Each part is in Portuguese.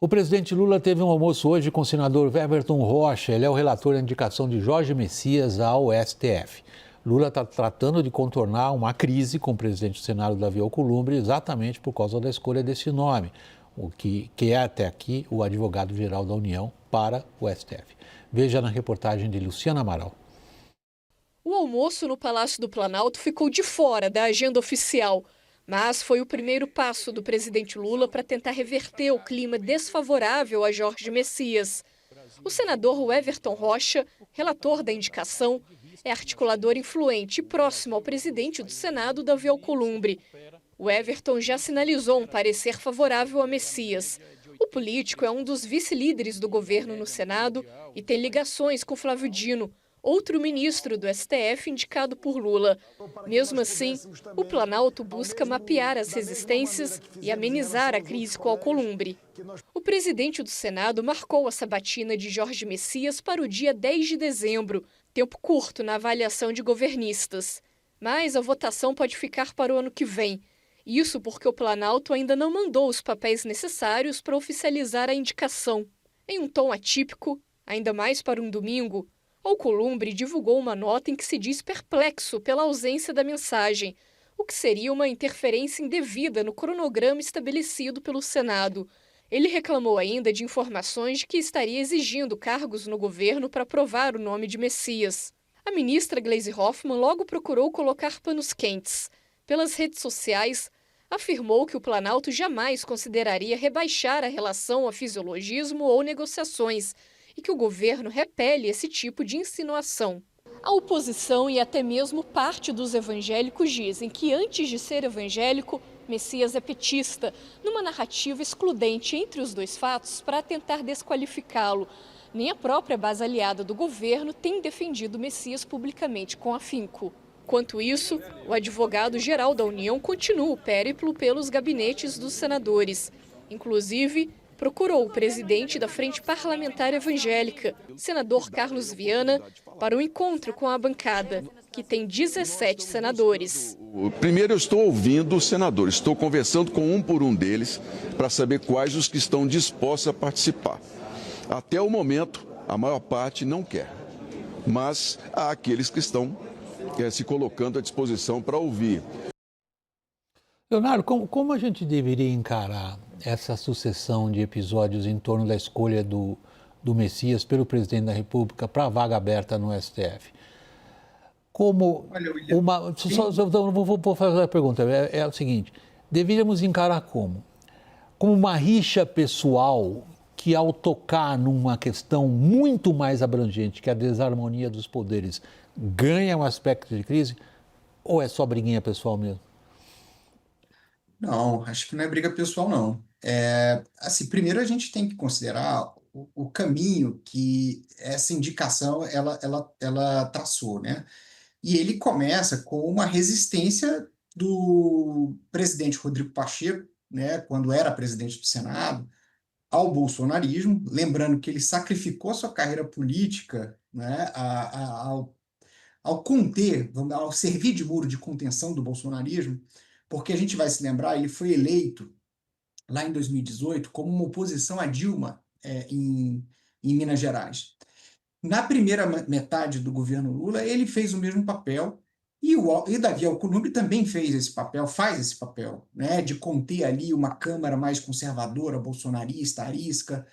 O presidente Lula teve um almoço hoje com o senador Everton Rocha. Ele é o relator da indicação de Jorge Messias ao STF. Lula está tratando de contornar uma crise com o presidente do Senado, Davi Alcolumbre, exatamente por causa da escolha desse nome, o que é até aqui o advogado-geral da União para o STF. Veja na reportagem de Luciana Amaral. O almoço no Palácio do Planalto ficou de fora da agenda oficial, mas foi o primeiro passo do presidente Lula para tentar reverter o clima desfavorável a Jorge Messias. O senador Everton Rocha, relator da indicação, é articulador influente e próximo ao presidente do Senado, Davi Alcolumbre. O Everton já sinalizou um parecer favorável a Messias. O político é um dos vice-líderes do governo no Senado e tem ligações com Flávio Dino, outro ministro do STF indicado por Lula. Mesmo assim, o Planalto busca mapear as resistências e amenizar a crise com Alcolumbre. O presidente do Senado marcou a sabatina de Jorge Messias para o dia 10 de dezembro, tempo curto na avaliação de governistas. Mas a votação pode ficar para o ano que vem. Isso porque o Planalto ainda não mandou os papéis necessários para oficializar a indicação. Em um tom atípico, ainda mais para um domingo, Alcolumbre divulgou uma nota em que se diz perplexo pela ausência da mensagem, o que seria uma interferência indevida no cronograma estabelecido pelo Senado. Ele reclamou ainda de informações de que estaria exigindo cargos no governo para aprovar o nome de Messias. A ministra Gleisi Hoffmann logo procurou colocar panos quentes. Pelas redes sociais, afirmou que o Planalto jamais consideraria rebaixar a relação a fisiologismo ou negociações, e que o governo repele esse tipo de insinuação. A oposição e até mesmo parte dos evangélicos dizem que antes de ser evangélico, Messias é petista, numa narrativa excludente entre os dois fatos para tentar desqualificá-lo. Nem a própria base aliada do governo tem defendido Messias publicamente com afinco. Enquanto isso, o advogado-geral da União continua o périplo pelos gabinetes dos senadores. Inclusive, procurou o presidente da Frente Parlamentar Evangélica, senador Carlos Viana, para um encontro com a bancada, que tem 17 senadores. Primeiro, eu estou ouvindo os senadores, estou conversando com um por um deles para saber quais os que estão dispostos a participar. Até o momento, a maior parte não quer, mas há aqueles que estão se colocando à disposição para ouvir. Leonardo, como a gente deveria encarar essa sucessão de episódios em torno da escolha do Messias pelo presidente da República para a vaga aberta no STF? Como uma... Vou fazer a pergunta, é o seguinte, deveríamos encarar como? Como uma rixa pessoal que, ao tocar numa questão muito mais abrangente, que é a desarmonia dos poderes, ganha um aspecto de crise, ou é só briguinha pessoal mesmo? Não, acho que não é briga pessoal, não. Assim, primeiro a gente tem que considerar o caminho que essa indicação ela traçou, né? E ele começa com uma resistência do presidente Rodrigo Pacheco, né, quando era presidente do Senado, ao bolsonarismo, lembrando que ele sacrificou sua carreira política, né, ao conter, ao servir de muro de contenção do bolsonarismo, porque a gente vai se lembrar, ele foi eleito lá em 2018 como uma oposição a Dilma em Minas Gerais. Na primeira metade do governo Lula, ele fez o mesmo papel, e Davi Alcolumbre também faz esse papel, né, de conter ali uma Câmara mais conservadora, bolsonarista, arisca.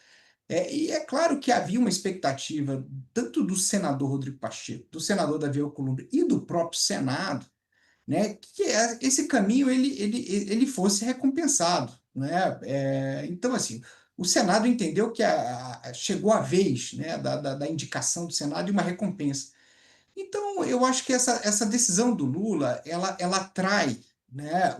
E é claro que havia uma expectativa, tanto do senador Rodrigo Pacheco, do senador Davi Alcolumbre e do próprio Senado, né, que esse caminho ele fosse recompensado, né? Então, assim, o Senado entendeu que chegou a vez, né, da indicação do Senado e uma recompensa. Então, eu acho que essa decisão do Lula, ela atrai, né,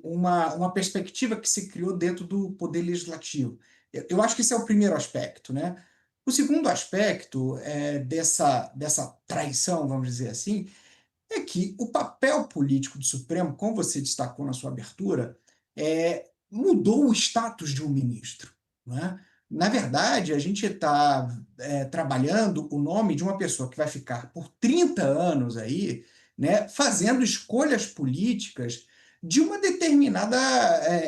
uma perspectiva que se criou dentro do Poder Legislativo. Eu acho que esse é o primeiro aspecto, né? O segundo aspecto dessa traição, vamos dizer assim, é que o papel político do Supremo, como você destacou na sua abertura, mudou o status de um ministro, né? Na verdade, a gente está trabalhando o nome de uma pessoa que vai ficar por 30 anos aí, né, fazendo escolhas políticas de uma determinada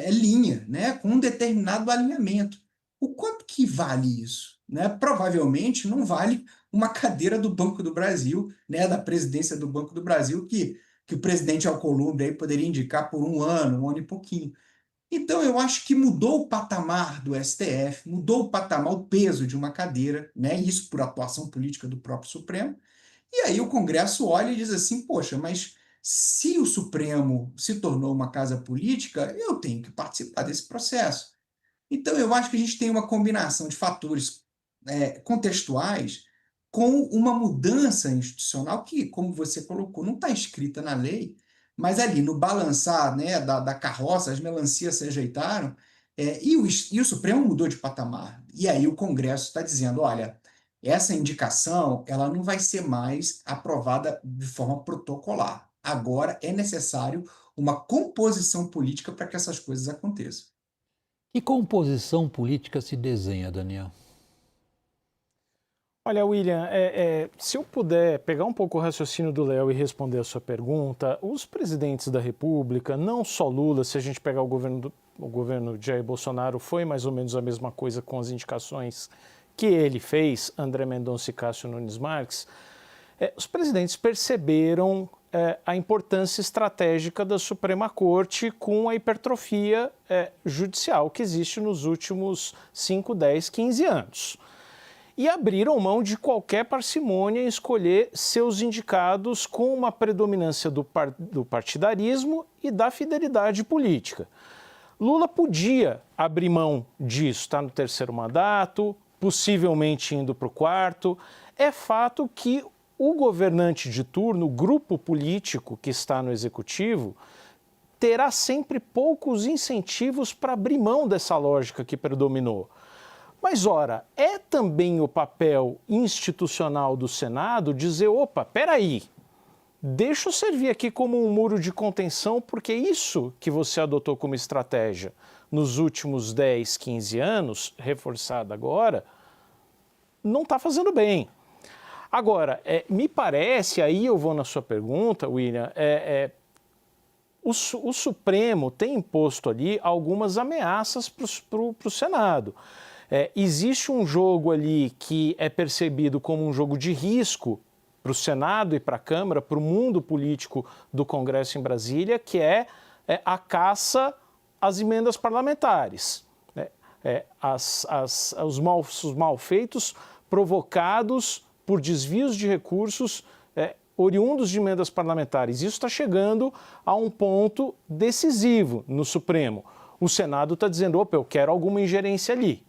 linha, né, com um determinado alinhamento. O quanto que vale isso? Né? Provavelmente não vale uma cadeira do Banco do Brasil, né, da presidência do Banco do Brasil, que o presidente Alcolumbre aí poderia indicar por um ano e pouquinho. Então, eu acho que mudou o patamar do STF, mudou o patamar, o peso de uma cadeira, né? Isso por atuação política do próprio Supremo. E aí o Congresso olha e diz assim: poxa, mas se o Supremo se tornou uma casa política, eu tenho que participar desse processo. Então, eu acho que a gente tem uma combinação de fatores contextuais com uma mudança institucional que, como você colocou, não está escrita na lei, mas ali no balançar, né, da carroça, as melancias se ajeitaram, e o Supremo mudou de patamar. E aí o Congresso está dizendo: olha, essa indicação ela não vai ser mais aprovada de forma protocolar. Agora é necessário uma composição política para que essas coisas aconteçam. Que composição política se desenha, Daniel? Olha, William, se eu puder pegar um pouco o raciocínio do Léo e responder a sua pergunta, os presidentes da República, não só Lula, se a gente pegar o governo de Jair Bolsonaro, foi mais ou menos a mesma coisa com as indicações que ele fez, André Mendonça e Cássio Nunes Marques, os presidentes perceberam a importância estratégica da Suprema Corte com a hipertrofia judicial que existe nos últimos 5, 10, 15 anos. E abriram mão de qualquer parcimônia em escolher seus indicados com uma predominância do partidarismo e da fidelidade política. Lula podia abrir mão disso, está no 3º mandato, possivelmente indo para o 4º. É fato que o governante de turno, o grupo político que está no executivo, terá sempre poucos incentivos para abrir mão dessa lógica que predominou. Mas, ora, é também o papel institucional do Senado dizer: opa, peraí, deixa eu servir aqui como um muro de contenção, porque isso que você adotou como estratégia nos últimos 10, 15 anos, reforçada agora, não está fazendo bem. Agora, me parece, aí eu vou na sua pergunta, William, o Supremo tem imposto ali algumas ameaças para o Senado. Existe um jogo ali que é percebido como um jogo de risco para o Senado e para a Câmara, para o mundo político do Congresso em Brasília, que é a caça às emendas parlamentares. Os malfeitos provocados por desvios de recursos oriundos de emendas parlamentares. Isso está chegando a um ponto decisivo no Supremo. O Senado está dizendo: opa, eu quero alguma ingerência ali.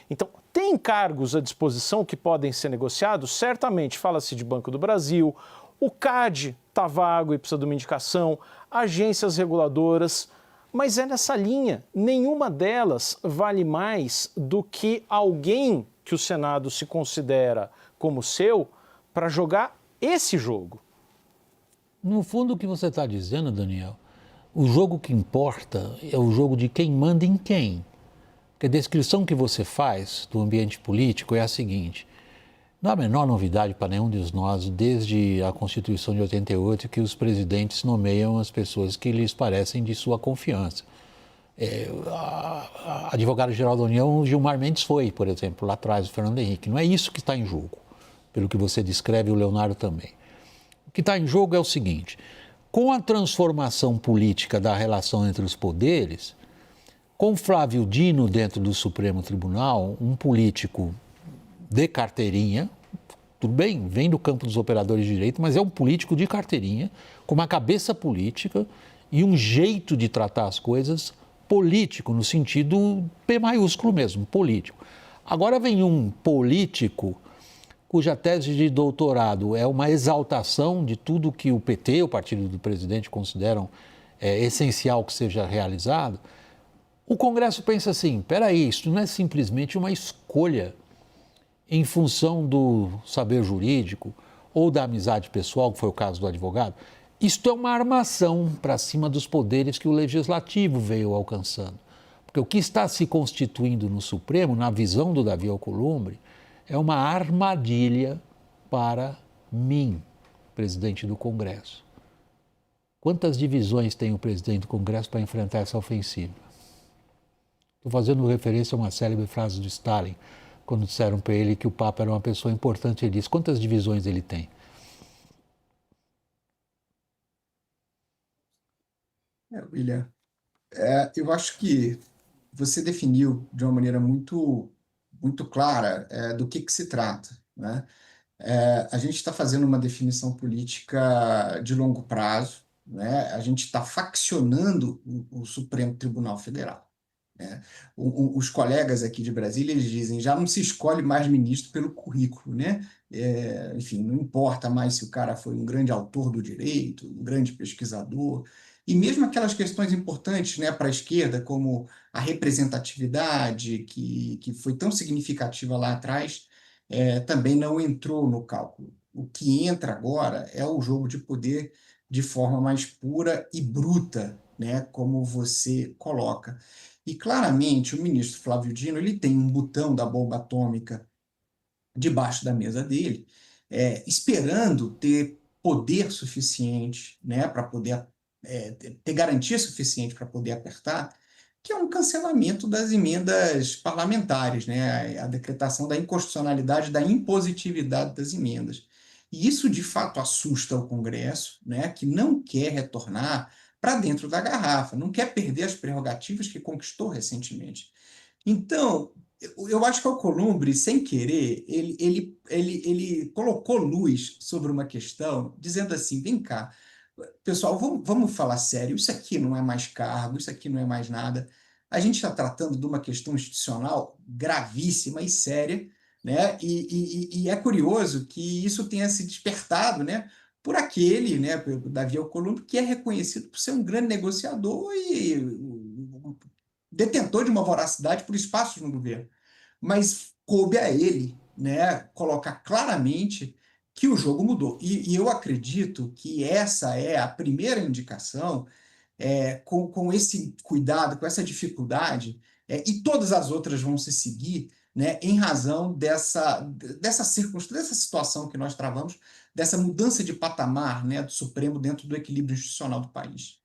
Então, tem cargos à disposição que podem ser negociados? Certamente, fala-se de Banco do Brasil, o CAD está vago e precisa de uma indicação, agências reguladoras, mas é nessa linha. Nenhuma delas vale mais do que alguém que o Senado se considera como seu para jogar esse jogo. No fundo, o que você está dizendo, Daniel, o jogo que importa é o jogo de quem manda em quem. Porque a descrição que você faz do ambiente político é a seguinte: não há a menor novidade para nenhum de nós, desde a Constituição de 88, que os presidentes nomeiam as pessoas que lhes parecem de sua confiança. A advogada-geral da União, Gilmar Mendes, foi, por exemplo, lá atrás, o Fernando Henrique. Não é isso que está em jogo, pelo que você descreve, o Leonardo também. O que está em jogo é o seguinte: com a transformação política da relação entre os poderes, com Flávio Dino dentro do Supremo Tribunal, um político de carteirinha, tudo bem, vem do campo dos operadores de direito, mas é um político de carteirinha, com uma cabeça política e um jeito de tratar as coisas político, no sentido P maiúsculo mesmo, político. Agora vem um político cuja tese de doutorado é uma exaltação de tudo que o PT, o partido do presidente, consideram essencial que seja realizado. O Congresso pensa assim: peraí, isso não é simplesmente uma escolha em função do saber jurídico ou da amizade pessoal, que foi o caso do advogado. Isto é uma armação para cima dos poderes que o Legislativo veio alcançando. Porque o que está se constituindo no Supremo, na visão do Davi Alcolumbre, é uma armadilha para mim, presidente do Congresso. Quantas divisões tem o presidente do Congresso para enfrentar essa ofensiva? Estou fazendo referência a uma célebre frase de Stalin, quando disseram para ele que o Papa era uma pessoa importante. Ele disse: quantas divisões ele tem? William, eu acho que você definiu de uma maneira muito clara do que se trata, né? A gente está fazendo uma definição política de longo prazo, né? A gente está faccionando o Supremo Tribunal Federal, né? Os colegas aqui de Brasília, eles dizem, já não se escolhe mais ministro pelo currículo, né? Enfim, não importa mais se o cara foi um grande autor do direito, um grande pesquisador, e mesmo aquelas questões importantes, né, para a esquerda, como a representatividade, que foi tão significativa lá atrás, também não entrou no cálculo. O que entra agora é o jogo de poder de forma mais pura e bruta, né, como você coloca. E claramente o ministro Flávio Dino ele tem um botão da bomba atômica debaixo da mesa dele, esperando ter poder suficiente, né, para poder ter garantia suficiente para poder apertar, que é um cancelamento das emendas parlamentares, né, a decretação da inconstitucionalidade, da impositividade das emendas. E isso, de fato, assusta o Congresso, né, que não quer retornar para dentro da garrafa, não quer perder as prerrogativas que conquistou recentemente. Então, eu acho que o Alcolumbre, sem querer, ele colocou luz sobre uma questão, dizendo assim, vem cá, pessoal, vamos falar sério, isso aqui não é mais cargo, isso aqui não é mais nada. A gente está tratando de uma questão institucional gravíssima e séria, né? E é curioso que isso tenha se despertado, né, por aquele, né, por Davi Alcolumbre, que é reconhecido por ser um grande negociador e detentor de uma voracidade por espaços no governo. Mas coube a ele, né, colocar claramente que o jogo mudou. E eu acredito que essa é a primeira indicação, com esse cuidado, com essa dificuldade, e todas as outras vão se seguir, né, em razão dessa circunstância, dessa situação que nós travamos, dessa mudança de patamar, né, do Supremo dentro do equilíbrio institucional do país.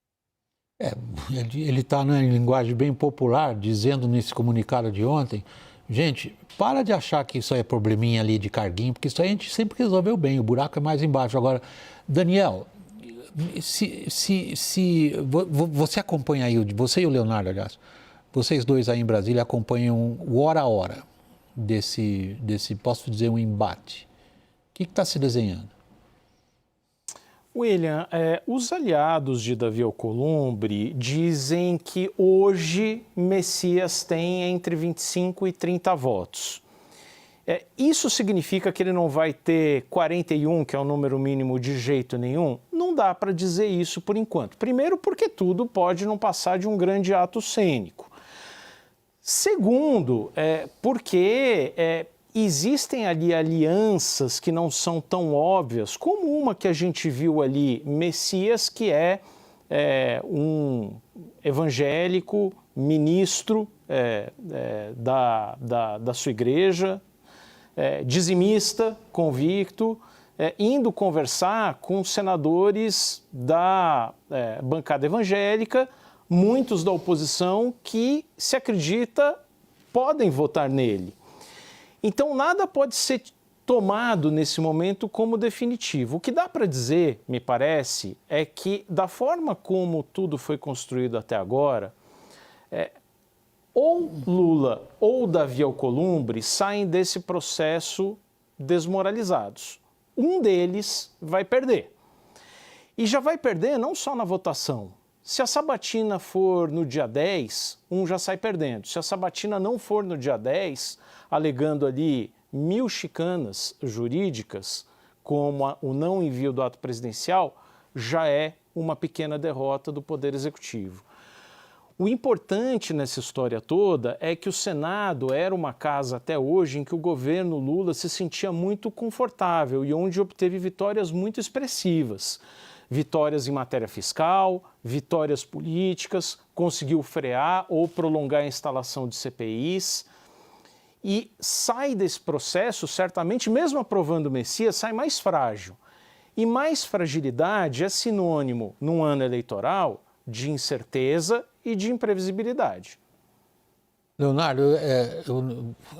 Ele está em linguagem bem popular, dizendo nesse comunicado de ontem, gente, para de achar que isso aí é probleminha ali de carguinho, porque isso aí a gente sempre resolveu bem, o buraco é mais embaixo. Agora, Daniel, você acompanha aí, você e o Leonardo, aliás, vocês dois aí em Brasília acompanham o hora a hora desse posso dizer, um embate. O que está se desenhando? William, os aliados de Davi Alcolumbre dizem que hoje Messias tem entre 25 e 30 votos. Isso significa que ele não vai ter 41, que é o número mínimo, de jeito nenhum? Não dá para dizer isso por enquanto. Primeiro, porque tudo pode não passar de um grande ato cênico. Segundo, porque existem ali alianças que não são tão óbvias, como uma que a gente viu ali, Messias, que é um evangélico, ministro da sua igreja, dizimista, convicto, indo conversar com senadores da bancada evangélica, muitos da oposição que se acredita podem votar nele. Então, nada pode ser tomado nesse momento como definitivo. O que dá para dizer, me parece, é que da forma como tudo foi construído até agora, ou Lula ou Davi Alcolumbre saem desse processo desmoralizados. Um deles vai perder. E já vai perder não só na votação. Se a sabatina for no dia 10, um já sai perdendo. Se a sabatina não for no dia 10, alegando ali 1000 chicanas jurídicas, como o não envio do ato presidencial, já é uma pequena derrota do Poder Executivo. O importante nessa história toda é que o Senado era uma casa até hoje em que o governo Lula se sentia muito confortável e onde obteve vitórias muito expressivas. Vitórias em matéria fiscal, vitórias políticas, conseguiu frear ou prolongar a instalação de CPIs e sai desse processo, certamente, mesmo aprovando o Messias, sai mais frágil. E mais fragilidade é sinônimo, num ano eleitoral, de incerteza e de imprevisibilidade. Leonardo, é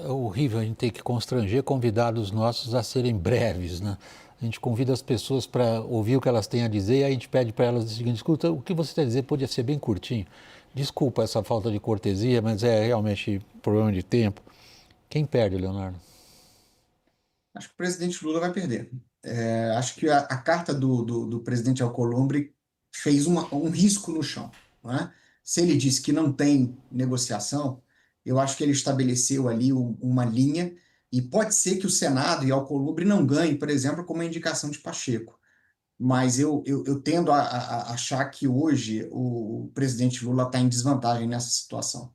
horrível a gente ter que constranger convidados nossos a serem breves, né? A gente convida as pessoas para ouvir o que elas têm a dizer e aí a gente pede para elas o seguinte: escuta, o que você tem a dizer podia ser bem curtinho. Desculpa essa falta de cortesia, mas é realmente problema de tempo. Quem perde, Leonardo? Acho que o presidente Lula vai perder. Acho que a carta do presidente Alcolumbre fez um risco no chão, não é? Se ele disse que não tem negociação, eu acho que ele estabeleceu ali uma linha, e pode ser que o Senado e Alcolumbre não ganhem, por exemplo, com uma indicação de Pacheco. Mas eu tendo a achar que hoje o presidente Lula está em desvantagem nessa situação.